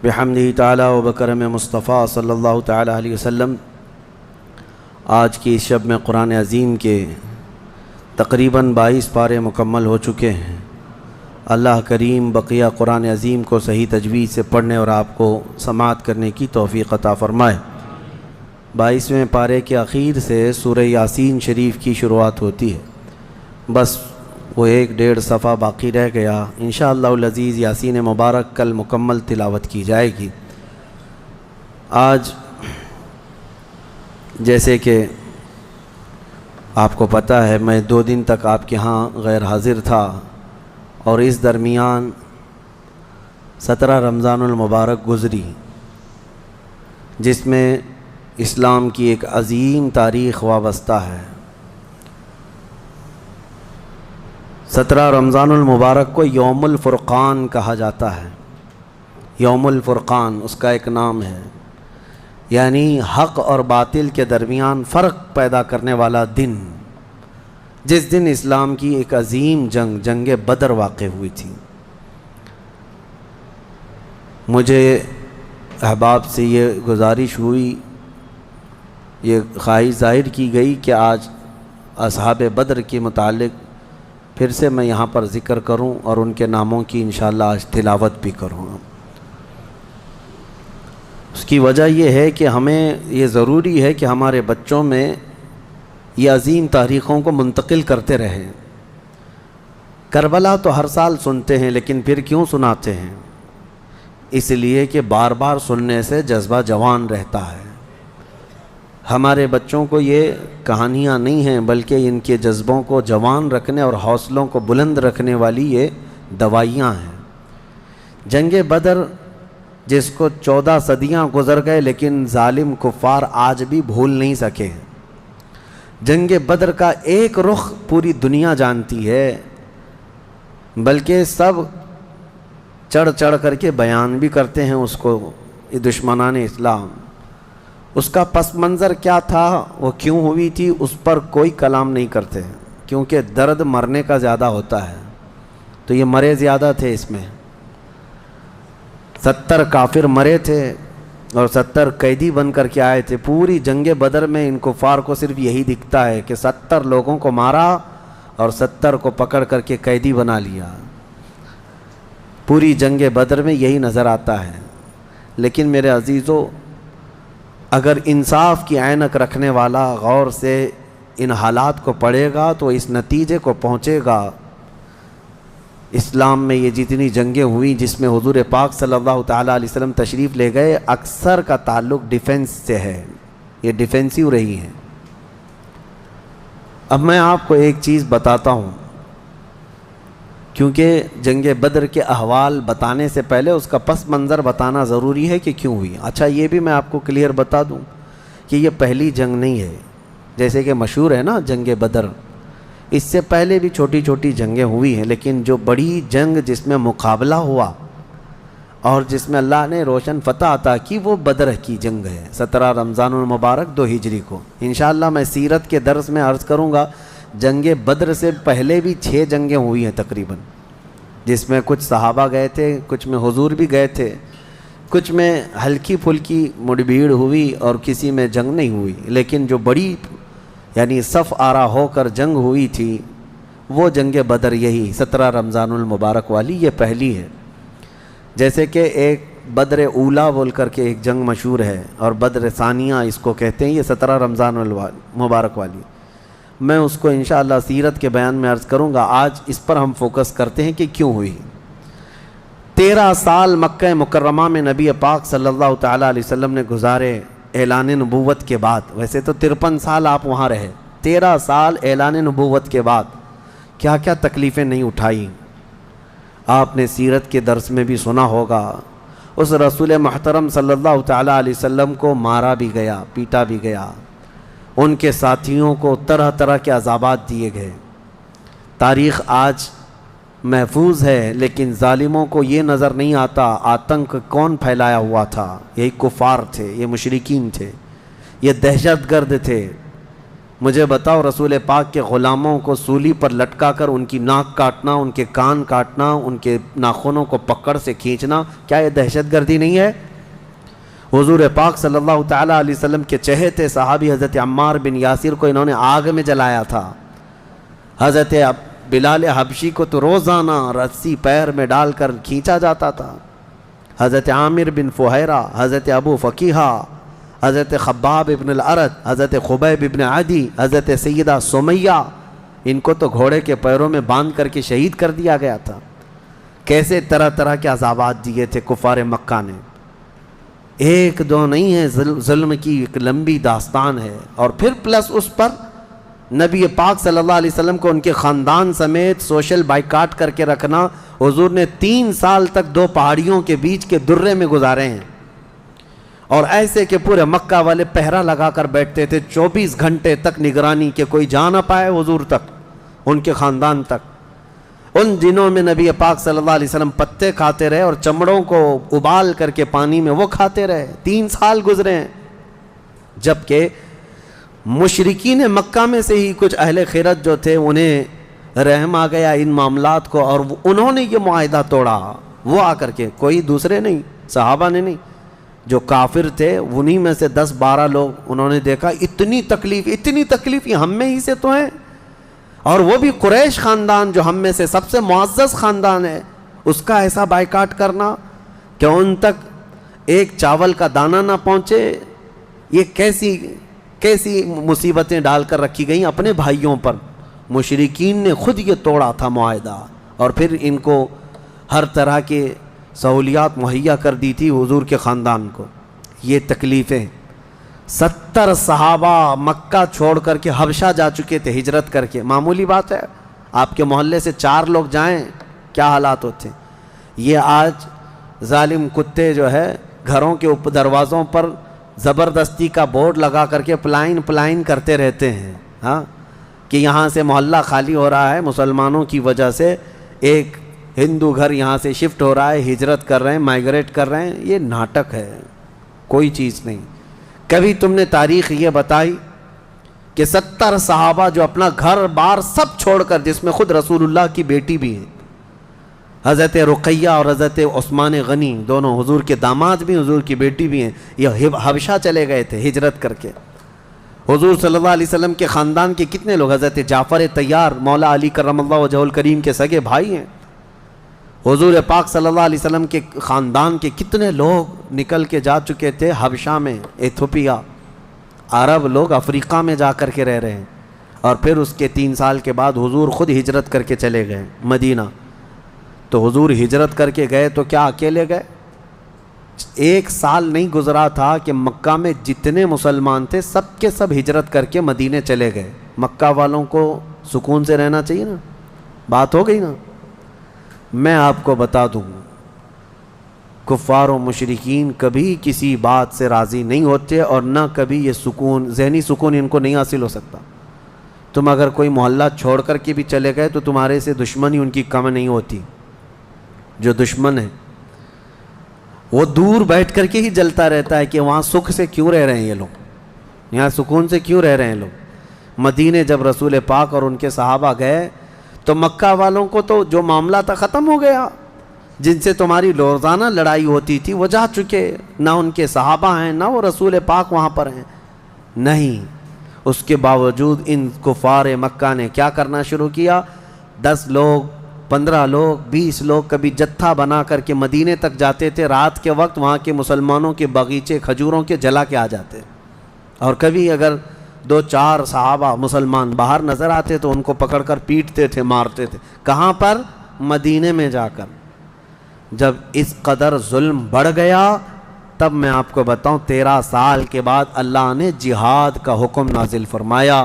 بحمدہ تعالی و بکرم مصطفیٰ صلی اللہ تعالی علیہ وسلم۔ آج کی اس شب میں قرآن عظیم کے تقریباً 22 پارے مکمل ہو چکے ہیں۔ اللہ کریم بقیہ قرآن عظیم کو صحیح تجوید سے پڑھنے اور آپ کو سماعت کرنے کی توفیق عطا فرمائے۔ 22ویں پارے کے اخیر سے سورہ یاسین شریف کی شروعات ہوتی ہے، بس وہ 1-1.5 صفحہ باقی رہ گیا۔ انشاءاللہ العزیز یاسین مبارک کل مکمل تلاوت کی جائے گی۔ آج جیسے کہ آپ کو پتہ ہے میں 2 دن تک آپ کے ہاں غیر حاضر تھا، اور اس درمیان 17 رمضان المبارک گزری، جس میں اسلام کی ایک عظیم تاریخ وابستہ ہے۔ 17 رمضان المبارک کو یوم الفرقان کہا جاتا ہے۔ یوم الفرقان اس کا ایک نام ہے، یعنی حق اور باطل کے درمیان فرق پیدا کرنے والا دن، جس دن اسلام کی ایک عظیم جنگ بدر واقع ہوئی تھی۔ مجھے احباب سے یہ گزارش ہوئی، یہ خواہش ظاہر کی گئی کہ آج اصحاب بدر کے متعلق پھر سے میں یہاں پر ذکر کروں اور ان کے ناموں کی انشاءاللہ آج تلاوت بھی کروں۔ اس کی وجہ یہ ہے کہ ہمیں یہ ضروری ہے کہ ہمارے بچوں میں یہ عظیم تاریخوں کو منتقل کرتے رہیں۔ کربلا تو ہر سال سنتے ہیں، لیکن پھر کیوں سناتے ہیں؟ اس لیے کہ بار بار سننے سے جذبہ جوان رہتا ہے۔ ہمارے بچوں کو یہ کہانیاں نہیں ہیں، بلکہ ان کے جذبوں کو جوان رکھنے اور حوصلوں کو بلند رکھنے والی یہ دوائیاں ہیں۔ جنگ بدر، جس کو 14 صدیاں گزر گئے لیکن ظالم کفار آج بھی بھول نہیں سکے۔ جنگ بدر کا ایک رخ پوری دنیا جانتی ہے، بلکہ سب چڑھ کر کے بیان بھی کرتے ہیں اس کو، یہ دشمنان اسلام۔ اس کا پس منظر کیا تھا، وہ کیوں ہوئی تھی، اس پر کوئی کلام نہیں کرتے، کیونکہ درد مرنے کا زیادہ ہوتا ہے، تو یہ مرے زیادہ تھے۔ اس میں 70 کافر مرے تھے اور 70 قیدی بن کر کے آئے تھے۔ پوری جنگ بدر میں ان کفار کو صرف یہی دکھتا ہے کہ 70 لوگوں کو مارا اور 70 کو پکڑ کر کے قیدی بنا لیا۔ پوری جنگ بدر میں یہی نظر آتا ہے۔ لیکن میرے عزیزو، اگر انصاف کی عینک رکھنے والا غور سے ان حالات کو پڑھے گا تو اس نتیجے کو پہنچے گا، اسلام میں یہ جتنی جنگیں ہوئیں جس میں حضور پاک صلی اللہ تعالیٰ علیہ وسلم تشریف لے گئے، اکثر کا تعلق ڈیفنس سے ہے، یہ ڈیفینسیو رہی ہیں۔ اب میں آپ کو ایک چیز بتاتا ہوں، کیونکہ جنگ بدر کے احوال بتانے سے پہلے اس کا پس منظر بتانا ضروری ہے کہ کیوں ہوئی۔ اچھا، یہ بھی میں آپ کو کلیئر بتا دوں کہ یہ پہلی جنگ نہیں ہے، جیسے کہ مشہور ہے نا جنگ بدر، اس سے پہلے بھی چھوٹی چھوٹی جنگیں ہوئی ہیں، لیکن جو بڑی جنگ جس میں مقابلہ ہوا اور جس میں اللہ نے روشن فتح عطا کی، وہ بدر کی جنگ ہے، 17 رمضان المبارک 2 ہجری کو۔ انشاءاللہ میں سیرت کے درس میں عرض کروں گا، جنگ بدر سے پہلے بھی 6 جنگیں ہوئی ہیں تقریباً، جس میں کچھ صحابہ گئے تھے، کچھ میں حضور بھی گئے تھے، کچھ میں ہلکی پھلکی مڑبھیڑ ہوئی اور کسی میں جنگ نہیں ہوئی، لیکن جو بڑی یعنی صف آرا ہو کر جنگ ہوئی تھی وہ جنگ بدر، یہی 17 رمضان المبارک والی، یہ پہلی ہے۔ جیسے کہ ایک بدر اولا بول کر کے ایک جنگ مشہور ہے، اور بدر ثانیہ اس کو کہتے ہیں، یہ 17 رمضان المبارک والی، میں اس کو انشاءاللہ سیرت کے بیان میں عرض کروں گا۔ آج اس پر ہم فوکس کرتے ہیں کہ کیوں ہوئی۔ 13 سال مکہ مکرمہ میں نبی پاک صلی اللہ تعالیٰ علیہ وسلم نے گزارے اعلان نبوت کے بعد۔ ویسے تو 53 سال آپ وہاں رہے، 13 سال اعلان نبوت کے بعد کیا کیا تکلیفیں نہیں اٹھائیں۔ آپ نے سیرت کے درس میں بھی سنا ہوگا، اس رسول محترم صلی اللہ تعالیٰ علیہ وسلم کو مارا بھی گیا، پیٹا بھی گیا، ان کے ساتھیوں کو طرح طرح کے عذابات دیے گئے۔ تاریخ آج محفوظ ہے، لیکن ظالموں کو یہ نظر نہیں آتا آتنک کون پھیلایا ہوا تھا۔ یہی کفار تھے، یہ مشرکین تھے، یہ دہشت گرد تھے، مجھے بتاؤ رسول پاک کے غلاموں کو سولی پر لٹکا کر ان کی ناک کاٹنا، ان کے کان کاٹنا، ان کے ناخنوں کو پکڑ سے کھینچنا، کیا یہ دہشت گردی نہیں ہے؟ حضور پاک صلی اللہ تعالیٰ علیہ وسلم کے چہیتے صحابی حضرت عمار بن یاسر کو انہوں نے آگ میں جلایا تھا. حضرت بلال حبشی کو تو روزانہ رسی پیر میں ڈال کر کھینچا جاتا تھا. حضرت عامر بن فہیرہ، حضرت ابو فقیہہ، حضرت خباب ابن الارت، حضرت خبیب ابن عدی، حضرت سیدہ سمیہ، ان کو تو گھوڑے کے پیروں میں باندھ کر کے شہید کر دیا گیا تھا. کیسے طرح طرح کے عذابات دیے تھے کفار مکہ نے. ایک دو نہیں ہے، ظلم کی ایک لمبی داستان ہے. اور پھر پلس اس پر نبی پاک صلی اللہ علیہ وسلم کو ان کے خاندان سمیت سوشل بائیکاٹ کر کے رکھنا. حضور نے 3 سال تک 2 پہاڑیوں کے بیچ کے درے میں گزارے ہیں، اور ایسے کہ پورے مکہ والے پہرا لگا کر بیٹھتے تھے 24 گھنٹے تک نگرانی، کہ کوئی جا نہ پائے حضور تک، ان کے خاندان تک. ان دنوں میں نبی پاک صلی اللہ علیہ وسلم پتے کھاتے رہے اور چمڑوں کو ابال کر کے پانی میں وہ کھاتے رہے. 3 سال گزرے ہیں. جبکہ مشرکین مکہ میں سے ہی کچھ اہل خیرت جو تھے انہیں رحم آ گیا ان معاملات کو، اور انہوں نے یہ معاہدہ توڑا. وہ آ کر کے، کوئی دوسرے نہیں، صحابہ نے نہیں، جو کافر تھے انہی میں سے 10-12 لوگ، انہوں نے دیکھا اتنی تکلیف یہ ہم میں ہی سے تو ہیں، اور وہ بھی قریش خاندان جو ہم میں سے سب سے معزز خاندان ہے، اس کا ایسا بائیکاٹ کرنا کہ ان تک ایک چاول کا دانہ نہ پہنچے. یہ کیسی مصیبتیں ڈال کر رکھی گئیں اپنے بھائیوں پر. مشرکین نے خود یہ توڑا تھا معاہدہ، اور پھر ان کو ہر طرح کے سہولیات مہیا کر دی تھی حضور کے خاندان کو. یہ تکلیفیں. 70 صحابہ مکہ چھوڑ کر کے حبشہ جا چکے تھے ہجرت کر کے. معمولی بات ہے، آپ کے محلے سے 4 لوگ جائیں کیا حالات ہوتے ہیں. یہ آج ظالم کتے جو ہے گھروں کے دروازوں پر زبردستی کا بورڈ لگا کر کے پلائن کرتے رہتے ہیں، ہاں، کہ یہاں سے محلہ خالی ہو رہا ہے مسلمانوں کی وجہ سے، ایک ہندو گھر یہاں سے شفٹ ہو رہا ہے، ہجرت کر رہے ہیں، مائیگریٹ کر رہے ہیں. یہ ناٹک ہے، کوئی چیز نہیں. کبھی تم نے تاریخ یہ بتائی کہ 70 صحابہ جو اپنا گھر بار سب چھوڑ کر، جس میں خود رسول اللہ کی بیٹی بھی ہیں، حضرت رقیہ اور حضرت عثمان غنی، دونوں حضور کے داماد بھی، حضور کی بیٹی بھی ہیں، یہ حبشہ چلے گئے تھے ہجرت کر کے. حضور صلی اللہ علیہ وسلم کے خاندان کے کتنے لوگ، حضرت جعفر طیار مولا علی کرم اللہ وجہہ الکریم کے سگے بھائی ہیں. حضور پاک صلی اللہ علیہ وسلم کے خاندان کے کتنے لوگ نکل کے جا چکے تھے حبشہ میں، ایتھوپیا. عرب لوگ افریقہ میں جا کر کے رہ رہے ہیں. اور پھر اس کے 3 سال کے بعد حضور خود ہجرت کر کے چلے گئے مدینہ. تو حضور ہجرت کر کے گئے تو کیا اکیلے گئے؟ 1 سال نہیں گزرا تھا کہ مکہ میں جتنے مسلمان تھے سب کے سب ہجرت کر کے مدینے چلے گئے. مکہ والوں کو سکون سے رہنا چاہیے نا، بات ہو گئی نا. میں آپ کو بتا دوں، کفار و مشرکین کبھی کسی بات سے راضی نہیں ہوتے، اور نہ کبھی یہ سکون، ذہنی سکون ان کو نہیں حاصل ہو سکتا. تم اگر کوئی محلہ چھوڑ کر کے بھی چلے گئے تو تمہارے سے دشمنی ان کی کم نہیں ہوتی. جو دشمن ہے وہ دور بیٹھ کر کے ہی جلتا رہتا ہے کہ وہاں سکھ سے کیوں رہ رہے ہیں یہ لوگ، یہاں سکون سے کیوں رہ رہے ہیں لوگ. مدینے جب رسول پاک اور ان کے صحابہ گئے تو مکہ والوں کو تو جو معاملہ تھا ختم ہو گیا. جن سے تمہاری روزانہ لڑائی ہوتی تھی وہ جا چکے، نہ ان کے صحابہ ہیں نہ وہ رسول پاک وہاں پر ہیں. نہیں، اس کے باوجود ان کفار مکہ نے کیا کرنا شروع کیا؟ 10 لوگ، 15 لوگ، 20 لوگ کبھی جتھا بنا کر کے مدینے تک جاتے تھے. رات کے وقت وہاں کے مسلمانوں کے باغیچے کھجوروں کے جلا کے آ جاتے. اور کبھی اگر 2-4 صحابہ مسلمان باہر نظر آتے تو ان کو پکڑ کر پیٹتے تھے، مارتے تھے. کہاں پر؟ مدینے میں جا کر. جب اس قدر ظلم بڑھ گیا تب میں آپ کو بتاؤں 13 سال کے بعد اللہ نے جہاد کا حکم نازل فرمایا.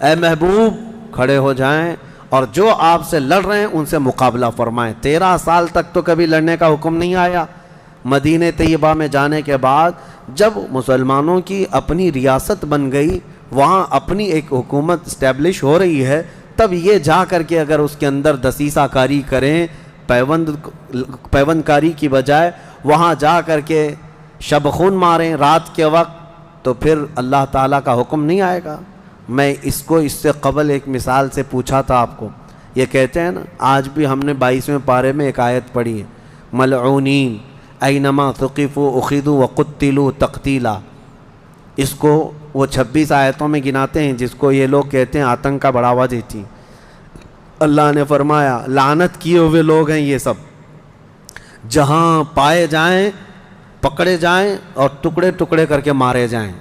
اے محبوب کھڑے ہو جائیں اور جو آپ سے لڑ رہے ہیں ان سے مقابلہ فرمائیں. 13 سال تک تو کبھی لڑنے کا حکم نہیں آیا. مدینہ طیبہ میں جانے کے بعد جب مسلمانوں کی اپنی ریاست بن گئی، وہاں اپنی ایک حکومت اسٹیبلش ہو رہی ہے، تب یہ جا کر کے اگر اس کے اندر دسیسہ کاری کریں، پیوند کاری کی بجائے وہاں جا کر کے شب خون ماریں رات کے وقت، تو پھر اللہ تعالیٰ کا حکم نہیں آئے گا. میں اس کو اس سے قبل ایک مثال سے پوچھا تھا آپ کو. یہ کہتے ہیں نا, آج بھی ہم نے 22ویں پارے میں ایک آیت پڑھی ہے, ملعونین اینما ثقفوا اخذوا وقتلوا تقتیلا. اس کو وہ 26 آیتوں میں گناتے ہیں جس کو یہ لوگ کہتے ہیں آتنک کا بڑھاوا دیتی. اللہ نے فرمایا لعنت کیے ہوئے لوگ ہیں یہ سب, جہاں پائے جائیں پکڑے جائیں اور ٹکڑے ٹکڑے کر کے مارے جائیں.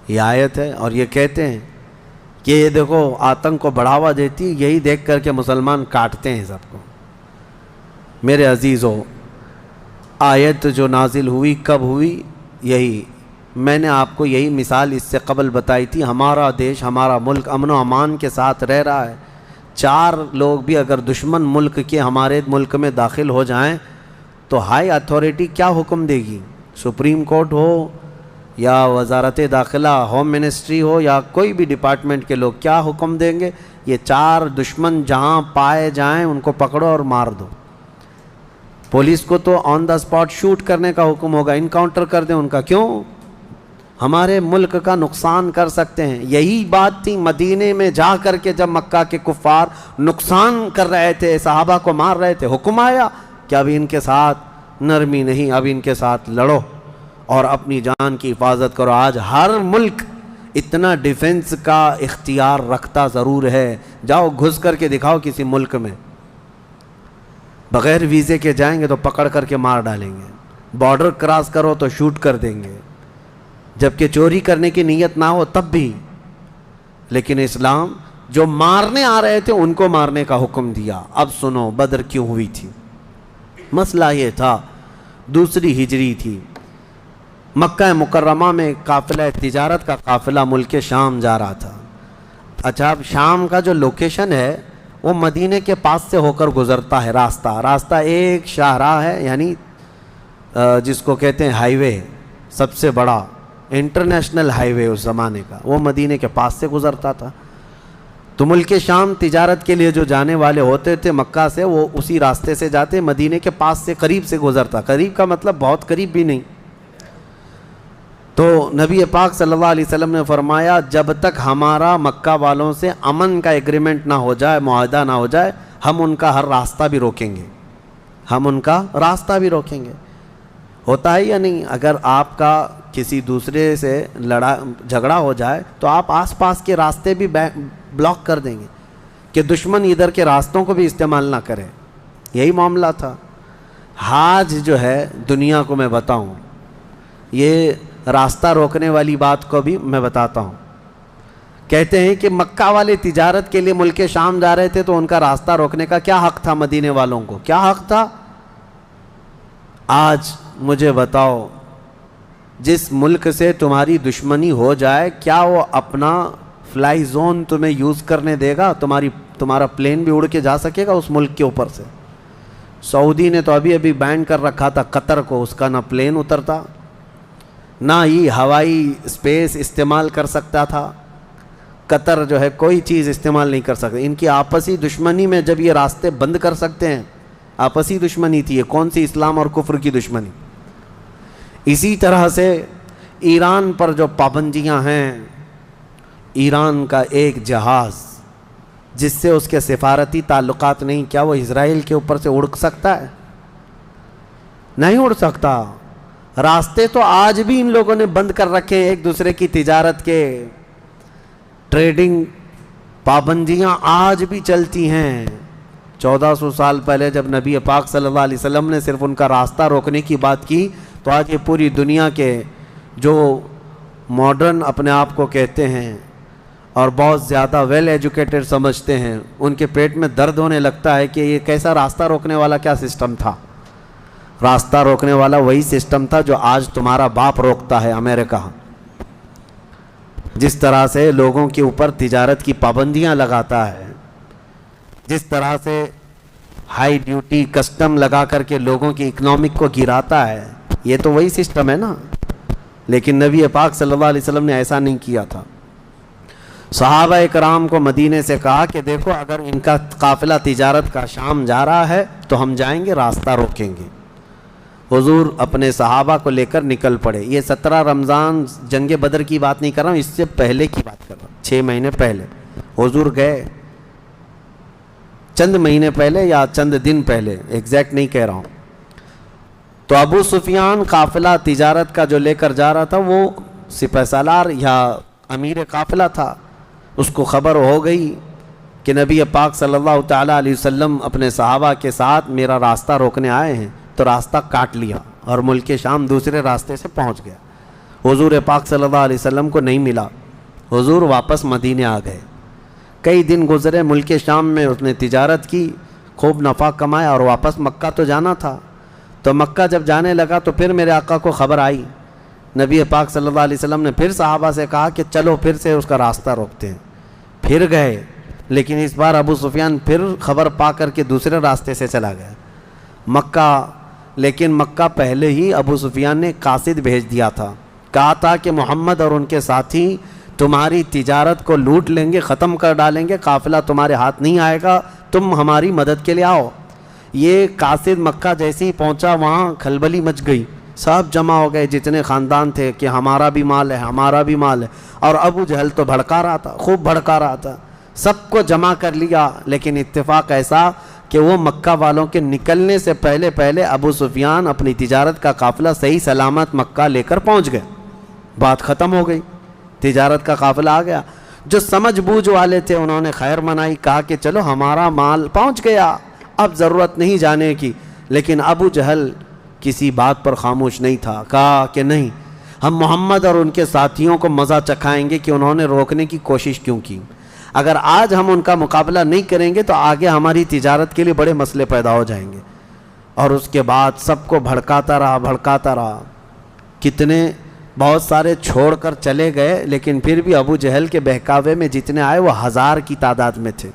یہ آیت ہے, اور یہ کہتے ہیں کہ یہ دیکھو آتنک کو بڑھاوا دیتی, یہی دیکھ کر کے مسلمان کاٹتے ہیں سب کو. میرے عزیزو, آیت جو نازل ہوئی کب ہوئی؟ یہی میں نے آپ کو یہی مثال اس سے قبل بتائی تھی. ہمارا دیش, ہمارا ملک امن و امان کے ساتھ رہ رہا ہے. 4 لوگ بھی اگر دشمن ملک کے ہمارے ملک میں داخل ہو جائیں تو ہائی اتھارٹی کیا حکم دے گی؟ سپریم کورٹ ہو یا وزارت داخلہ, ہوم منسٹری ہو یا کوئی بھی ڈپارٹمنٹ کے لوگ کیا حکم دیں گے؟ یہ 4 دشمن جہاں پائے جائیں ان کو پکڑو اور مار دو. پولیس کو تو آن دا اسپاٹ شوٹ کرنے کا حکم ہوگا, انکاؤنٹر کر دیں ان کا. کیوں؟ ہمارے ملک کا نقصان کر سکتے ہیں. یہی بات تھی مدینے میں جا کر کے جب مکہ کے کفار نقصان کر رہے تھے, صحابہ کو مار رہے تھے, حکم آیا کہ اب ان کے ساتھ نرمی نہیں, اب ان کے ساتھ لڑو اور اپنی جان کی حفاظت کرو. آج ہر ملک اتنا ڈیفنس کا اختیار رکھتا ضرور ہے. جاؤ گھس کر کے دکھاؤ کسی ملک میں, بغیر ویزے کے جائیں گے تو پکڑ کر کے مار ڈالیں گے, بارڈر کراس کرو تو شوٹ کر دیں گے, جبکہ چوری کرنے کی نیت نہ ہو تب بھی. لیکن اسلام جو مارنے آ رہے تھے ان کو مارنے کا حکم دیا. اب سنو بدر کیوں ہوئی تھی. مسئلہ یہ تھا, دوسری ہجری تھی, مکہ مکرمہ میں قافلہ تجارت کا قافلہ ملک شام جا رہا تھا. اچھا, اب شام کا جو لوکیشن ہے وہ مدینے کے پاس سے ہو کر گزرتا ہے. راستہ ایک شاہراہ ہے, یعنی جس کو کہتے ہیں ہائی وے, سب سے بڑا انٹرنیشنل ہائی وے اس زمانے کا, وہ مدینے کے پاس سے گزرتا تھا. تو ملک شام تجارت کے لیے جو جانے والے ہوتے تھے مکہ سے, وہ اسی راستے سے جاتے, مدینے کے پاس سے قریب سے گزرتا. قریب کا مطلب بہت قریب بھی نہیں. تو نبی پاک صلی اللہ علیہ وسلم نے فرمایا جب تک ہمارا مکہ والوں سے امن کا ایگریمنٹ نہ ہو جائے, معاہدہ نہ ہو جائے, ہم ان کا ہر راستہ بھی روکیں گے, ہم ان کا راستہ بھی روکیں گے. ہوتا ہے یا نہیں؟ اگر آپ کا کسی دوسرے سے جھگڑا ہو جائے تو آپ آس پاس کے راستے بھی بلاک کر دیں گے کہ دشمن ادھر کے راستوں کو بھی استعمال نہ کرے. یہی معاملہ تھا. حاج جو ہے دنیا کو میں بتاؤں, یہ راستہ روکنے والی بات کو بھی میں بتاتا ہوں. کہتے ہیں کہ مکہ والے تجارت کے لیے ملک شام جا رہے تھے تو ان کا راستہ روکنے کا کیا حق تھا؟ مدینے والوں کو کیا حق تھا؟ آج مجھے بتاؤ, جس ملک سے تمہاری دشمنی ہو جائے کیا وہ اپنا فلائی زون تمہیں یوز کرنے دے گا؟ تمہارا پلین بھی اڑ کے جا سکے گا اس ملک کے اوپر سے؟ سعودی نے تو ابھی بین کر رکھا تھا قطر کو, اس کا نہ پلین اترتا نہ ہی ہوائی اسپیس استعمال کر سکتا تھا. قطر جو ہے کوئی چیز استعمال نہیں کر سکتے. ان کی آپسی دشمنی میں جب یہ راستے بند کر سکتے ہیں, آپسی دشمنی تھی یہ, کون سی اسلام اور کفر کی دشمنی. اسی طرح سے ایران پر جو پابندیاں ہیں, ایران کا ایک جہاز جس سے اس کے سفارتی تعلقات نہیں, کیا وہ اسرائیل کے اوپر سے اڑ سکتا ہے؟ نہیں اڑ سکتا. راستے تو آج بھی ان لوگوں نے بند کر رکھے ہیں ایک دوسرے کی تجارت کے, ٹریڈنگ پابندیاں آج بھی چلتی ہیں. 1400 سال پہلے جب نبی پاک صلی اللہ علیہ وسلم نے صرف ان کا راستہ روکنے کی بات کی تو آج یہ پوری دنیا کے جو ماڈرن اپنے آپ کو کہتے ہیں اور بہت زیادہ ویل ایجوکیٹڈ سمجھتے ہیں, ان کے پیٹ میں درد ہونے لگتا ہے کہ یہ کیسا راستہ روکنے والا کیا سسٹم تھا. راستہ روکنے والا وہی سسٹم تھا جو آج تمہارا باپ روکتا ہے امریکہ. جس طرح سے لوگوں کے اوپر تجارت کی پابندیاں لگاتا ہے, جس طرح سے ہائی ڈیوٹی کسٹم لگا کر کے لوگوں کی اکنامک کو گراتا ہے, یہ تو وہی سسٹم ہے نا. لیکن نبی پاک صلی اللہ علیہ وسلم نے ایسا نہیں کیا تھا. صحابہ کرام کو مدینے سے کہا کہ دیکھو اگر ان کا قافلہ تجارت کا شام جا رہا ہے تو ہم جائیں گے, راستہ روکیں گے. حضور اپنے صحابہ کو لے کر نکل پڑے. یہ 17 رمضان جنگ بدر کی بات نہیں کر رہا ہوں، اس سے پہلے کی بات کر رہا ہوں. 6 مہینے پہلے حضور گئے، چند مہینے پہلے یا چند دن پہلے، ایگزیکٹ نہیں کہہ رہا ہوں. تو ابو سفیان قافلہ تجارت کا جو لے کر جا رہا تھا وہ سپہ سالار یا امیر قافلہ تھا. اس کو خبر ہو گئی کہ نبی پاک صلی اللہ تعالیٰ علیہ وسلم اپنے صحابہ کے ساتھ میرا راستہ روکنے آئے ہیں، تو راستہ کاٹ لیا اور ملک شام دوسرے راستے سے پہنچ گیا. حضور پاک صلی اللہ علیہ وسلم کو نہیں ملا. حضور واپس مدینے آ گئے. کئی دن گزرے، ملک شام میں اس نے تجارت کی، خوب نفع کمایا اور واپس مکہ تو جانا تھا. تو مکہ جب جانے لگا تو پھر میرے آقا کو خبر آئی. نبی پاک صلی اللہ علیہ وسلم نے پھر صحابہ سے کہا کہ چلو پھر سے اس کا راستہ روکتے ہیں. پھر گئے، لیکن اس بار ابو سفیان پھر خبر پا کر کے دوسرے راستے سے چلا گیا مکہ. لیکن مکہ پہلے ہی ابو سفیان نے قاصد بھیج دیا تھا، کہا تھا کہ محمد اور ان کے ساتھی تمہاری تجارت کو لوٹ لیں گے، ختم کر ڈالیں گے، قافلہ تمہارے ہاتھ نہیں آئے گا، تم ہماری مدد کے لیے آؤ. یہ قاصد مکہ جیسے ہی پہنچا وہاں کھلبلی مچ گئی، سب جمع ہو گئے جتنے خاندان تھے کہ ہمارا بھی مال ہے، ہمارا بھی مال ہے. اور ابو جہل تو بھڑکا رہا تھا، خوب بھڑکا رہا تھا. سب کو جمع کر لیا، لیکن اتفاق ایسا کہ وہ مکہ والوں کے نکلنے سے پہلے ابو سفیان اپنی تجارت کا قافلہ صحیح سلامت مکہ لے کر پہنچ گئے. بات ختم ہو گئی، تجارت کا قافلہ آ گیا. جو سمجھ بوجھ والے تھے انہوں نے خیر منائی، کہا کہ چلو ہمارا مال پہنچ گیا، اب ضرورت نہیں جانے کی. لیکن ابو جہل کسی بات پر خاموش نہیں تھا، کہا کہ نہیں، ہم محمد اور ان کے ساتھیوں کو مزہ چکھائیں گے کہ انہوں نے روکنے کی کوشش کیوں کی. اگر آج ہم ان کا مقابلہ نہیں کریں گے تو آگے ہماری تجارت کے لیے بڑے مسئلے پیدا ہو جائیں گے. اور اس کے بعد سب کو بھڑکاتا رہا. کتنے بہت سارے چھوڑ کر چلے گئے، لیکن پھر بھی ابو جہل کے بہکاوے میں جتنے آئے وہ 1000 کی تعداد میں تھے.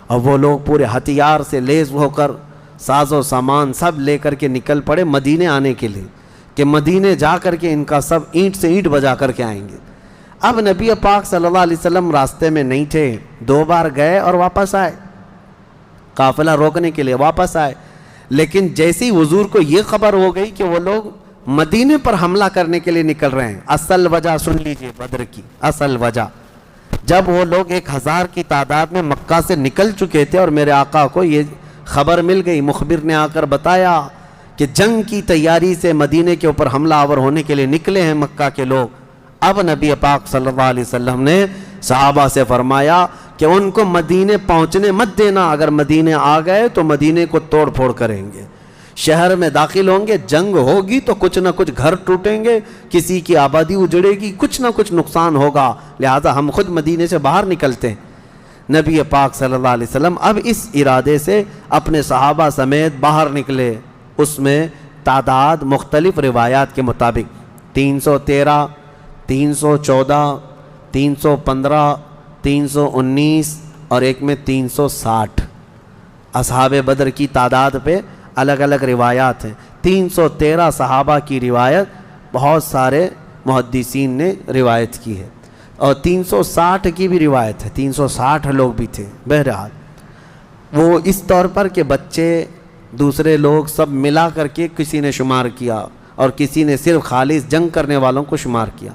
اور وہ لوگ پورے ہتھیار سے لیس ہو کر ساز و سامان سب لے کر کے نکل پڑے مدینے آنے کے لیے، کہ مدینے جا کر کے ان کا سب اینٹ سے اینٹ بجا کر کے آئیں گے. اب نبی پاک صلی اللہ علیہ وسلم راستے میں نہیں تھے، 2 بار گئے اور واپس آئے، قافلہ روکنے کے لیے واپس آئے. لیکن جیسی حضور کو یہ خبر ہو گئی کہ وہ لوگ مدینے پر حملہ کرنے کے لیے نکل رہے ہیں. اصل وجہ سن لیجئے بدر کی اصل وجہ. جب وہ لوگ 1000 کی تعداد میں مکہ سے نکل چکے تھے اور میرے آقا کو یہ خبر مل گئی، مخبر نے آ کر بتایا کہ جنگ کی تیاری سے مدینے کے اوپر حملہ آور ہونے کے لیے نکلے ہیں مکہ کے لوگ. اب نبی پاک صلی اللہ علیہ وسلم نے صحابہ سے فرمایا کہ ان کو مدینے پہنچنے مت دینا، اگر مدینے آ گئے تو مدینے کو توڑ پھوڑ کریں گے، شہر میں داخل ہوں گے، جنگ ہوگی تو کچھ نہ کچھ گھر ٹوٹیں گے، کسی کی آبادی اجڑے گی، کچھ نہ کچھ نقصان ہوگا، لہذا ہم خود مدینے سے باہر نکلتے ہیں. نبی پاک صلی اللہ علیہ وسلم اب اس ارادے سے اپنے صحابہ سمیت باہر نکلے. اس میں تعداد مختلف روایات کے مطابق 313 314 315 319 اور ایک میں 360 اصحاب بدر کی تعداد پہ الگ الگ روایات ہیں. 313 صحابہ کی روایت بہت سارے محدثین نے روایت کی ہے، اور 360 کی بھی روایت ہے، 360 لوگ بھی تھے. بہرحال وہ اس طور پر کہ بچے دوسرے لوگ سب ملا کر کے کسی نے شمار کیا اور کسی نے صرف خالص جنگ کرنے والوں کو شمار کیا.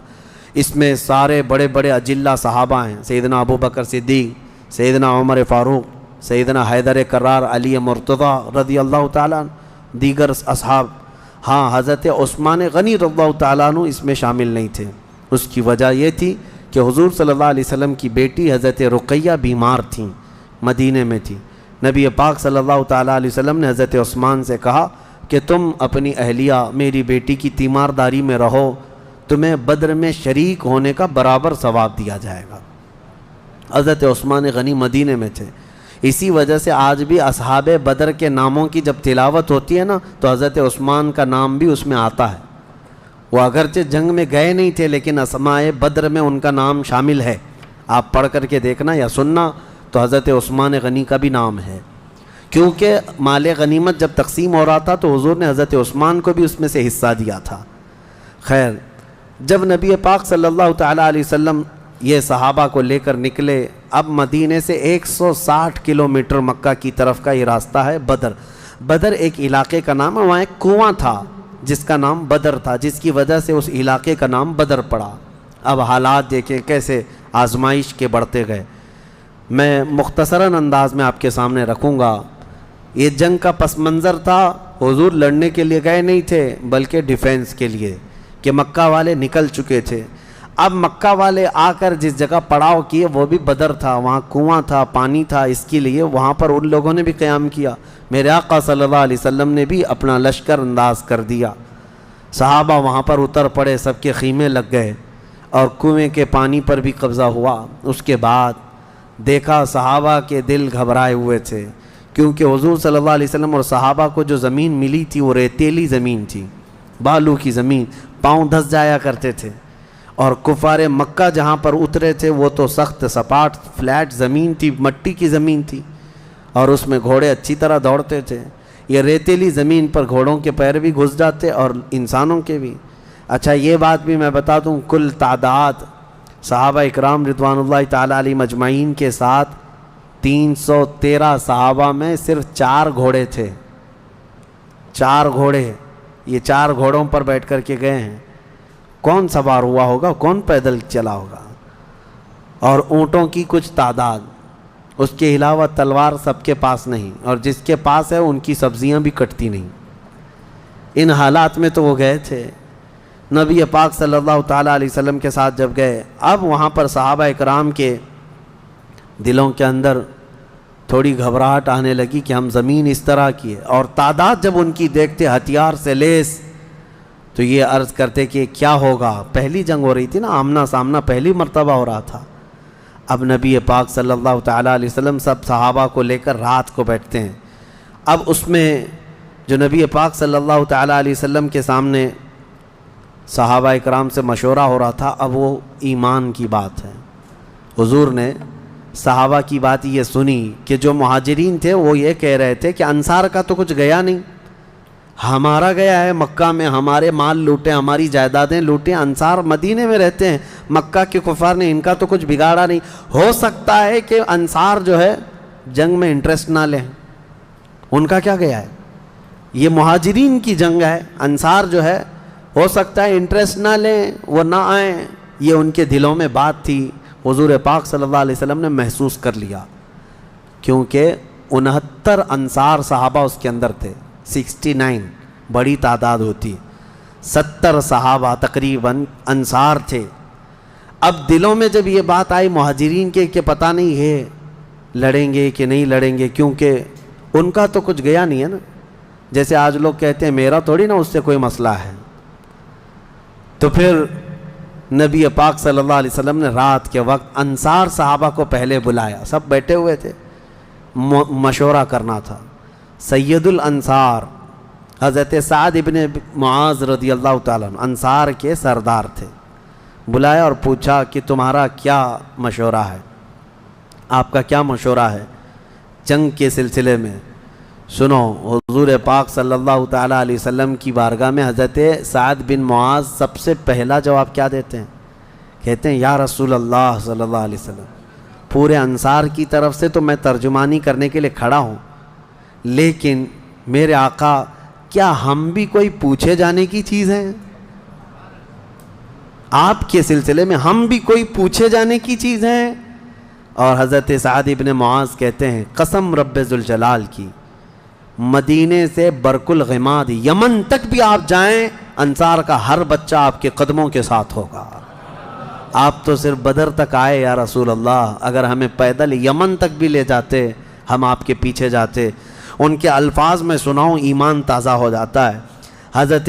اس میں سارے بڑے بڑے اجلہ صحابہ ہیں، سیدنا ابو بکر صدیق، سیدنا عمر فاروق، سیدنا حیدر کرار، علی مرتضی رضی اللہ تعالیٰ عنہ، دیگر اصحاب. ہاں، حضرت عثمان غنی رضی اللہ تعالیٰ عنہ اس میں شامل نہیں تھے. اس کی وجہ یہ تھی کہ حضور صلی اللہ علیہ وسلم کی بیٹی حضرت رقیہ بیمار تھیں، مدینے میں تھی. نبی پاک صلی اللہ تعالیٰ علیہ وسلم نے حضرت عثمان سے کہا کہ تم اپنی اہلیہ میری بیٹی کی تیمارداری میں رہو، تمہیں بدر میں شریک ہونے کا برابر ثواب دیا جائے گا. حضرت عثمان غنی مدینے میں تھے. اسی وجہ سے آج بھی اصحاب بدر کے ناموں کی جب تلاوت ہوتی ہے نا تو حضرت عثمان کا نام بھی اس میں آتا ہے. وہ اگرچہ جنگ میں گئے نہیں تھے لیکن اسماء بدر میں ان کا نام شامل ہے. آپ پڑھ کر کے دیکھنا یا سننا تو حضرت عثمان غنی کا بھی نام ہے، کیونکہ مال غنیمت جب تقسیم ہو رہا تھا تو حضور نے حضرت عثمان کو بھی اس میں سے حصہ دیا تھا. خیر، جب نبی پاک صلی اللہ تعالیٰ علیہ وسلم یہ صحابہ کو لے کر نکلے، اب مدینے سے 160 کلومیٹر مکہ کی طرف کا یہ راستہ ہے بدر. بدر ایک علاقے کا نام ہے، وہاں ایک کنواں تھا. جس کا نام بدر تھا، جس کی وجہ سے اس علاقے کا نام بدر پڑا۔ اب حالات دیکھیں کیسے آزمائش کے بڑھتے گئے۔ میں مختصراً انداز میں آپ کے سامنے رکھوں گا۔ یہ جنگ کا پس منظر تھا، حضور لڑنے کے لیے گئے نہیں تھے بلکہ ڈیفینس کے لیے، کہ مکہ والے نکل چکے تھے۔ اب مکہ والے آ کر جس جگہ پڑاؤ کیے وہ بھی بدر تھا، وہاں کنواں تھا، پانی تھا، اس کے لیے وہاں پر ان لوگوں نے بھی قیام کیا۔ میرے آقا صلی اللہ علیہ وسلم نے بھی اپنا لشکر انداز کر دیا، صحابہ وہاں پر اتر پڑے، سب کے خیمے لگ گئے اور کنویں کے پانی پر بھی قبضہ ہوا۔ اس کے بعد دیکھا صحابہ کے دل گھبرائے ہوئے تھے، کیونکہ حضور صلی اللہ علیہ وسلم اور صحابہ کو جو زمین ملی تھی وہ ریتیلی زمین تھی، بالو کی زمین، پاؤں دھس جایا کرتے تھے، اور کفار مکہ جہاں پر اترے تھے وہ تو سخت سپاٹ فلیٹ زمین تھی، مٹی کی زمین تھی، اور اس میں گھوڑے اچھی طرح دوڑتے تھے۔ یہ ریتیلی زمین پر گھوڑوں کے پیر بھی گھس جاتے اور انسانوں کے بھی۔ اچھا یہ بات بھی میں بتا دوں، کل تعداد صحابہ اکرام رضوان اللہ تعالی علیہم مجمعین کے ساتھ 313 صحابہ میں صرف 4 گھوڑے تھے، 4 گھوڑے، یہ 4 گھوڑوں پر بیٹھ کر کے گئے ہیں۔ کون سوار ہوا ہوگا، کون پیدل چلا ہوگا؟ اور اونٹوں کی کچھ تعداد، اس کے علاوہ تلوار سب کے پاس نہیں، اور جس کے پاس ہے ان کی سبزیاں بھی کٹتی نہیں۔ ان حالات میں تو وہ گئے تھے۔ نبی پاک صلی اللہ تعالیٰ علیہ وسلم کے ساتھ جب گئے، اب وہاں پر صحابہ اکرام کے دلوں کے اندر تھوڑی گھبراہٹ آنے لگی کہ ہم زمین اس طرح کی ہے، اور تعداد جب ان کی دیکھتے ہتھیار سے لیس، تو یہ عرض کرتے کہ کیا ہوگا۔ پہلی جنگ ہو رہی تھی نا، آمنا سامنا پہلی مرتبہ ہو رہا تھا۔ اب نبی پاک صلی اللہ تعالیٰ علیہ وسلم سب صحابہ کو لے کر رات کو بیٹھتے ہیں۔ اب اس میں جو نبی پاک صلی اللہ تعالیٰ علیہ وسلم کے سامنے صحابہ اکرام سے مشورہ ہو رہا تھا، اب وہ ایمان کی بات ہے۔ حضور نے صحابہ کی بات یہ سنی کہ جو مہاجرین تھے وہ یہ کہہ رہے تھے کہ انصار کا تو کچھ گیا نہیں، ہمارا گیا ہے، مکہ میں ہمارے مال لوٹے، ہماری جائیدادیں لوٹیں، انصار مدینے میں رہتے ہیں، مکہ کے کفار نے ان کا تو کچھ بگاڑا نہیں۔ ہو سکتا ہے کہ انصار جو ہے جنگ میں انٹرسٹ نہ لیں، ان کا کیا گیا ہے، یہ مہاجرین کی جنگ ہے، انصار جو ہے ہو سکتا ہے انٹرسٹ نہ لیں، وہ نہ آئیں، یہ ان کے دلوں میں بات تھی۔ حضور پاک صلی اللہ علیہ وسلم نے محسوس کر لیا، کیونکہ 69 انصار صحابہ اس کے اندر تھے، 69 بڑی تعداد ہوتی، 70 صحابہ تقریباً انصار تھے۔ اب دلوں میں جب یہ بات آئی مہاجرین کے کہ پتہ نہیں ہے لڑیں گے کہ نہیں لڑیں گے، کیونکہ ان کا تو کچھ گیا نہیں ہے نا، جیسے آج لوگ کہتے ہیں میرا تھوڑی نا اس سے کوئی مسئلہ ہے۔ تو پھر نبی پاک صلی اللہ علیہ وسلم نے رات کے وقت انصار صحابہ کو پہلے بلایا، سب بیٹھے ہوئے تھے، مشورہ کرنا تھا۔ سید الانصار حضرت سعد ابن معاذ رضی اللہ تعالیٰ عنہ انصار کے سردار تھے، بلایا اور پوچھا کہ تمہارا کیا مشورہ ہے، آپ کا کیا مشورہ ہے جنگ کے سلسلے میں۔ سنو، حضور پاک صلی اللہ تعالیٰ علیہ وسلم کی بارگاہ میں حضرت سعد بن معاذ سب سے پہلا جواب کیا دیتے ہیں؟ کہتے ہیں یا رسول اللہ صلی اللہ علیہ وسلم، پورے انصار کی طرف سے تو میں ترجمانی کرنے کے لیے کھڑا ہوں، لیکن میرے آقا کیا ہم بھی کوئی پوچھے جانے کی چیز ہیں؟ آپ کے سلسلے میں ہم بھی کوئی پوچھے جانے کی چیز ہیں؟ اور حضرت سعد ابن معاذ کہتے ہیں قسم رب ذوالجلال کی، مدینے سے برق الغماد یمن تک بھی آپ جائیں، انصار کا ہر بچہ آپ کے قدموں کے ساتھ ہوگا۔ آپ تو صرف بدر تک آئے یا رسول اللہ، اگر ہمیں پیدل یمن تک بھی لے جاتے ہم آپ کے پیچھے جاتے۔ ان کے الفاظ میں سناؤں، ایمان تازہ ہو جاتا ہے۔ حضرت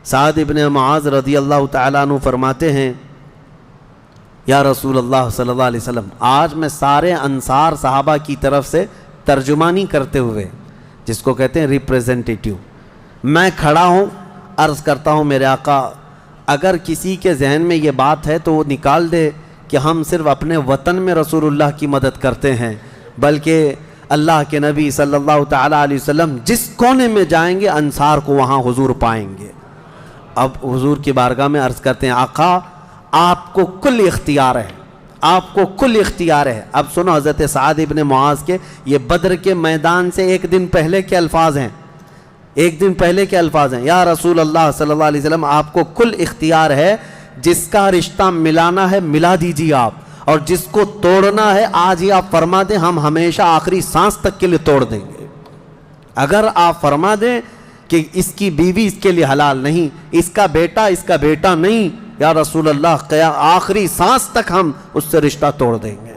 سعد ابن معاذ رضی اللہ تعالیٰ عنہ فرماتے ہیں یا رسول اللہ صلی اللہ علیہ وسلم، آج میں سارے انصار صحابہ کی طرف سے ترجمانی کرتے ہوئے، جس کو کہتے ہیں ریپریزنٹیٹیو، میں کھڑا ہوں، عرض کرتا ہوں میرے آقا اگر کسی کے ذہن میں یہ بات ہے تو وہ نکال دے کہ ہم صرف اپنے وطن میں رسول اللہ کی مدد کرتے ہیں، بلکہ اللہ کے نبی صلی اللہ تعالیٰ علیہ وسلم جس کونے میں جائیں گے انصار کو وہاں حضور پائیں گے۔ اب حضور کی بارگاہ میں عرض کرتے ہیں آقا آپ کو کل اختیار ہے، آپ کو کل اختیار ہے۔ اب سنو حضرت سعد ابن معاذ کے یہ بدر کے میدان سے ایک دن پہلے کے الفاظ ہیں، ایک دن پہلے کے الفاظ ہیں، یا رسول اللہ صلی اللہ علیہ وسلم آپ کو کل اختیار ہے، جس کا رشتہ ملانا ہے ملا دیجیے آپ، اور جس کو توڑنا ہے آج ہی آپ فرما دیں، ہم ہمیشہ آخری سانس تک کے لیے توڑ دیں گے۔ اگر آپ فرما دیں کہ اس کی بیوی اس کے لیے حلال نہیں، اس کا بیٹا نہیں، یا رسول اللہ آخری سانس تک ہم اس سے رشتہ توڑ دیں گے۔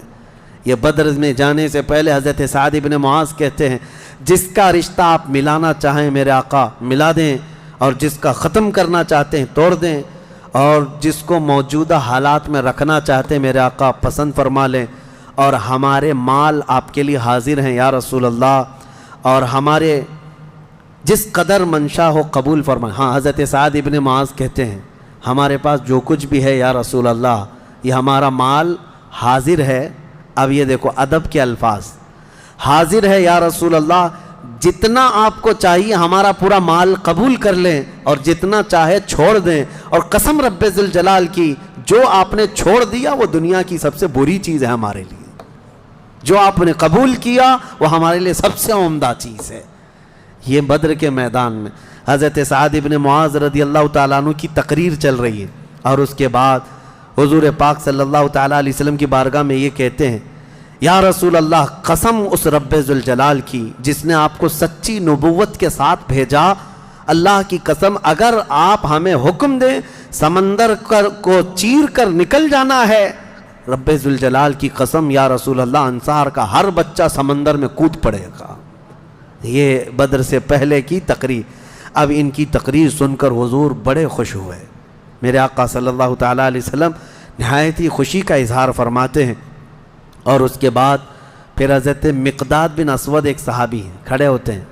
یہ بدر میں جانے سے پہلے حضرت سعد بن معاذ کہتے ہیں، جس کا رشتہ آپ ملانا چاہیں میرے آقا ملا دیں، اور جس کا ختم کرنا چاہتے ہیں توڑ دیں، اور جس کو موجودہ حالات میں رکھنا چاہتے ہیں میرے آقا پسند فرما لیں، اور ہمارے مال آپ کے لیے حاضر ہیں یا رسول اللہ، اور ہمارے جس قدر منشا ہو قبول فرمائیں۔ ہاں، حضرت سعد بن معاذ کہتے ہیں ہمارے پاس جو کچھ بھی ہے یا رسول اللہ یہ ہمارا مال حاضر ہے۔ اب یہ دیکھو ادب کے الفاظ، حاضر ہے یا رسول اللہ، جتنا آپ کو چاہیے ہمارا پورا مال قبول کر لیں، اور جتنا چاہے چھوڑ دیں، اور قسم رب ذوالجلال کی جو آپ نے چھوڑ دیا وہ دنیا کی سب سے بری چیز ہے ہمارے لیے، جو آپ نے قبول کیا وہ ہمارے لیے سب سے عمدہ چیز ہے۔ یہ بدر کے میدان میں حضرت سعد بن معاذ رضی اللہ تعالیٰ عنہ کی تقریر چل رہی ہے، اور اس کے بعد حضور پاک صلی اللہ تعالیٰ علیہ وسلم کی بارگاہ میں یہ کہتے ہیں، یا رسول اللہ قسم اس رب ذوالجلال کی جس نے آپ کو سچی نبوت کے ساتھ بھیجا، اللہ کی قسم اگر آپ ہمیں حکم دیں سمندر کو چیر کر نکل جانا ہے، رب ذوالجلال کی قسم یا رسول اللہ انصار کا ہر بچہ سمندر میں کود پڑے گا۔ یہ بدر سے پہلے کی تقریر۔ اب ان کی تقریر سن کر حضور بڑے خوش ہوئے۔ میرے آقا صلی اللہ تعالیٰ علیہ وسلم نہایت ہی خوشی کا اظہار فرماتے ہیں، اور اس کے بعد پھر حضرت مقداد بن اسود ایک صحابی ہیں، کھڑے ہوتے ہیں،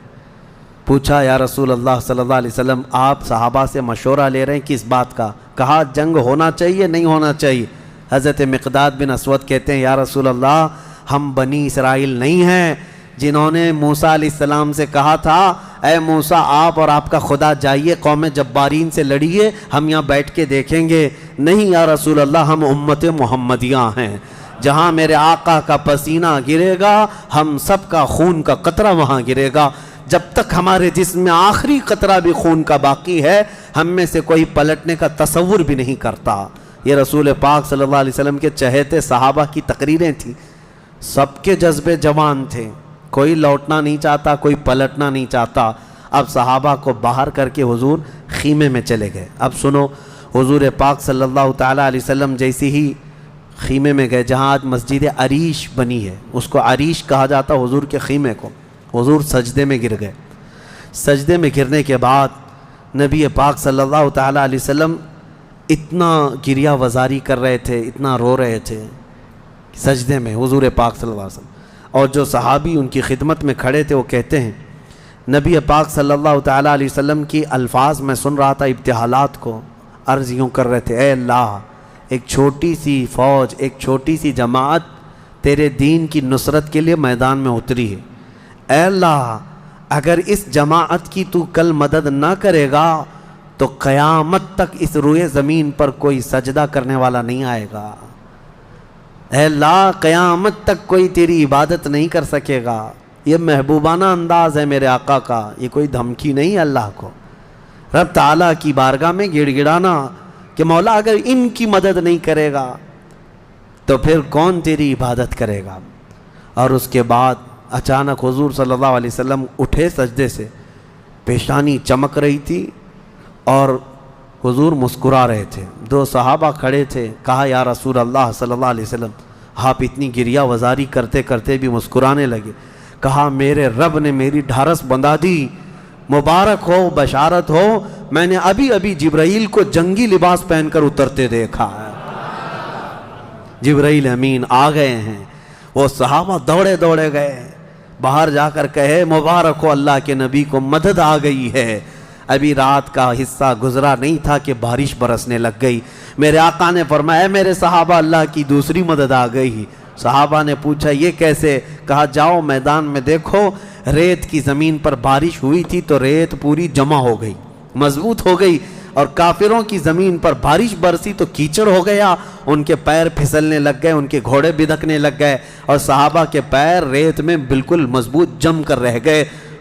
پوچھا یا رسول اللہ صلی اللہ علیہ وسلم آپ صحابہ سے مشورہ لے رہے ہیں کس بات کا؟ کہا جنگ ہونا چاہیے نہیں ہونا چاہیے؟ حضرت مقداد بن اسود کہتے ہیں یا رسول اللہ ہم بنی اسرائیل نہیں ہیں جنہوں نے موسیٰ علیہ السلام سے کہا تھا اے موسیٰ آپ اور آپ کا خدا جائیے قوم جبارین سے لڑیے، ہم یہاں بیٹھ کے دیکھیں گے۔ نہیں یا رسول اللہ ہم امت محمدیہ ہیں، جہاں میرے آقا کا پسینہ گرے گا ہم سب کا خون کا قطرہ وہاں گرے گا، جب تک ہمارے جسم میں آخری قطرہ بھی خون کا باقی ہے ہم میں سے کوئی پلٹنے کا تصور بھی نہیں کرتا۔ یہ رسول پاک صلی اللہ علیہ وسلم کے چہیتے صحابہ کی تقریریں تھیں، سب کے جذبے جوان تھے، کوئی لوٹنا نہیں چاہتا، کوئی پلٹنا نہیں چاہتا۔ اب صحابہ کو باہر کر کے حضور خیمے میں چلے گئے۔ اب سنو، حضور پاک صلی اللہ تعالیٰ علیہ وسلم جیسی ہی خیمے میں گئے جہاں آج مسجد عریش بنی ہے، اس کو عریش کہا جاتا حضور کے خیمے کو۔ حضور سجدے میں گر گئے۔ سجدے میں گرنے کے بعد نبی پاک صلی اللہ تعالیٰ علیہ وسلم اتنا گریہ وزاری کر رہے تھے، اتنا رو رہے تھے سجدے میں حضور پاک صلی اللہ علیہ وسلم، اور جو صحابی ان کی خدمت میں کھڑے تھے وہ کہتے ہیں نبی پاک صلی اللہ تعالیٰ علیہ وسلم کی الفاظ میں سن رہا تھا، ابتحالات کو عرض یوں کر رہے تھے، اے اللہ ایک چھوٹی سی فوج، ایک چھوٹی سی جماعت تیرے دین کی نصرت کے لیے میدان میں اتری ہے، اے اللہ اگر اس جماعت کی تو کل مدد نہ کرے گا تو قیامت تک اس روئے زمین پر کوئی سجدہ کرنے والا نہیں آئے گا، اے اللہ قیامت تک کوئی تیری عبادت نہیں کر سکے گا۔ یہ محبوبانہ انداز ہے میرے آقا کا، یہ کوئی دھمکی نہیں ہے اللہ کو، رب تعالیٰ کی بارگاہ میں گڑ گڑانا کہ مولا اگر ان کی مدد نہیں کرے گا تو پھر کون تیری عبادت کرے گا۔ اور اس کے بعد اچانک حضور صلی اللہ علیہ وسلم اٹھے سجدے سے، پیشانی چمک رہی تھی اور حضور مسکرا رہے تھے۔ دو صحابہ کھڑے تھے، کہا یا رسول اللہ صلی اللہ علیہ وسلم آپ اتنی گریہ وزاری کرتے کرتے بھی مسکرانے لگے۔ کہا میرے رب نے میری ڈھارس بندھا دی، مبارک ہو، بشارت ہو، میں نے ابھی ابھی جبرائیل کو جنگی لباس پہن کر اترتے دیکھا ہے، جبرائیل امین آ گئے ہیں۔ وہ صحابہ دوڑے دوڑے گئے، باہر جا کر کہے مبارک ہو اللہ کے نبی کو مدد آ گئی ہے۔ ابھی رات کا حصہ گزرا نہیں تھا کہ بارش برسنے لگ گئی۔ میرے آقا نے فرمایا میرے صحابہ اللہ کی دوسری مدد آ گئی۔ صحابہ نے پوچھا یہ کیسے؟ کہا جاؤ میدان میں دیکھو، ریت کی زمین پر بارش ہوئی تھی تو ریت پوری جمع ہو گئی، مضبوط ہو گئی، اور کافروں کی زمین پر بارش برسی تو کیچڑ ہو گیا، ان کے پیر پھسلنے لگ گئے، ان کے گھوڑے بدکنے لگ گئے، اور صحابہ کے پیر ریت میں بالکل مضبوط جم کر رہ گئے۔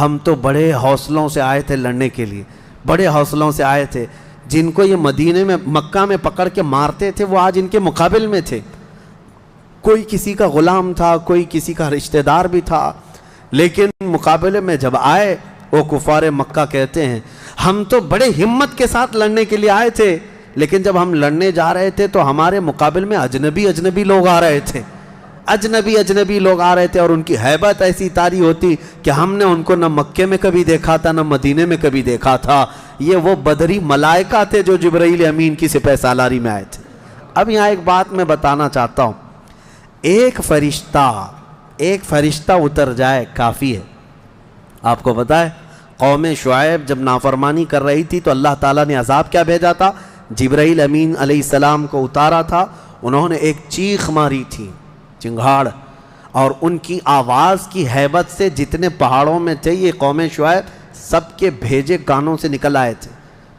ہم تو بڑے حوصلوں سے آئے تھے لڑنے کے لیے، بڑے حوصلوں سے آئے تھے، جن کو یہ مدینے میں مکہ میں پکڑ کے مارتے تھے وہ آج ان کے مقابل میں تھے، کوئی کسی کا غلام تھا، کوئی کسی کا رشتہ دار بھی تھا، لیکن مقابلے میں جب آئے وہ کفار مکہ کہتے ہیں ہم تو بڑے ہمت کے ساتھ لڑنے کے لیے آئے تھے، لیکن جب ہم لڑنے جا رہے تھے تو ہمارے مقابل میں اجنبی لوگ آ رہے تھے، اجنبی لوگ آ رہے تھے، اور ان کی ہیبت ایسی طاری ہوتی کہ ہم نے ان کو نہ مکے میں کبھی دیکھا تھا نہ مدینے میں کبھی دیکھا تھا۔ یہ وہ بدری ملائکہ تھے جو جبرائیل امین کی سپہ سالاری میں آئے تھے۔ اب یہاں ایک بات میں بتانا چاہتا ہوں، ایک فرشتہ اتر جائے کافی ہے۔ آپ کو پتہ ہے قوم شعیب جب نافرمانی کر رہی تھی تو اللہ تعالیٰ نے عذاب کیا بھیجا تھا؟ جبرائیل امین علیہ السلام کو اتارا تھا، انہوں نے ایک چیخ ماری تھی، چنگھاڑ، اور ان کی آواز کی ہیبت سے جتنے پہاڑوں میں تھے یہ قوم شعیب سب کے بھیجے کانوں سے نکل آئے تھے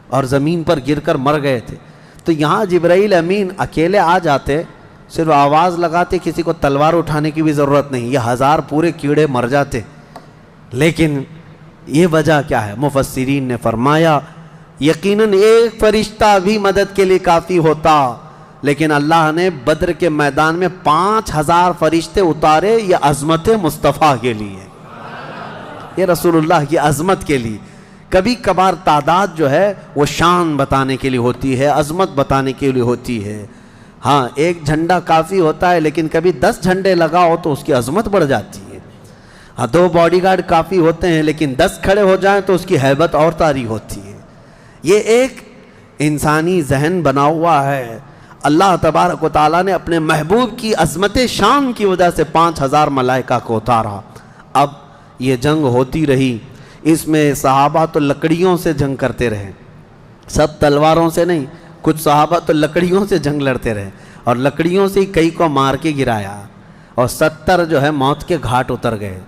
اور زمین پر گر کر مر گئے تھے۔ تو یہاں جبرائیل امین اکیلے آ جاتے، صرف آواز لگاتے، کسی کو تلوار اٹھانے کی بھی ضرورت نہیں، یہ 1000 پورے کیڑے مر جاتے۔ لیکن یہ وجہ کیا ہے؟ مفسرین نے فرمایا یقیناً ایک فرشتہ بھی مدد کے لیے کافی ہوتا، لیکن اللہ نے بدر کے میدان میں 5000 فرشتے اتارے، یہ عظمت مصطفیٰ کے لیے، یہ رسول اللہ کی عظمت کے لیے۔ کبھی کبھار تعداد جو ہے وہ شان بتانے کے لیے ہوتی ہے، عظمت بتانے کے لیے ہوتی ہے۔ ہاں ایک جھنڈا کافی ہوتا ہے، لیکن کبھی 10 جھنڈے لگاؤ تو اس کی عظمت بڑھ جاتی ہے۔ ہاں 2 باڈی گارڈ کافی ہوتے ہیں، لیکن 10 کھڑے ہو جائیں تو اس کی ہیبت اور طاری ہوتی ہے۔ یہ ایک انسانی ذہن بنا ہوا ہے۔ اللہ تبارک و تعالیٰ نے اپنے محبوب کی عظمت شان کی وجہ سے 5000 ملائکہ کو اتارا۔ اب یہ جنگ ہوتی رہی، اس میں صحابہ تو لکڑیوں سے جنگ کرتے رہے، سب تلواروں سے نہیں، کچھ صحابہ تو لکڑیوں سے جنگ لڑتے رہے، اور لکڑیوں سے ہی کئی کو مار کے گرایا، اور 70 جو ہے موت کے گھاٹ اتر گئے۔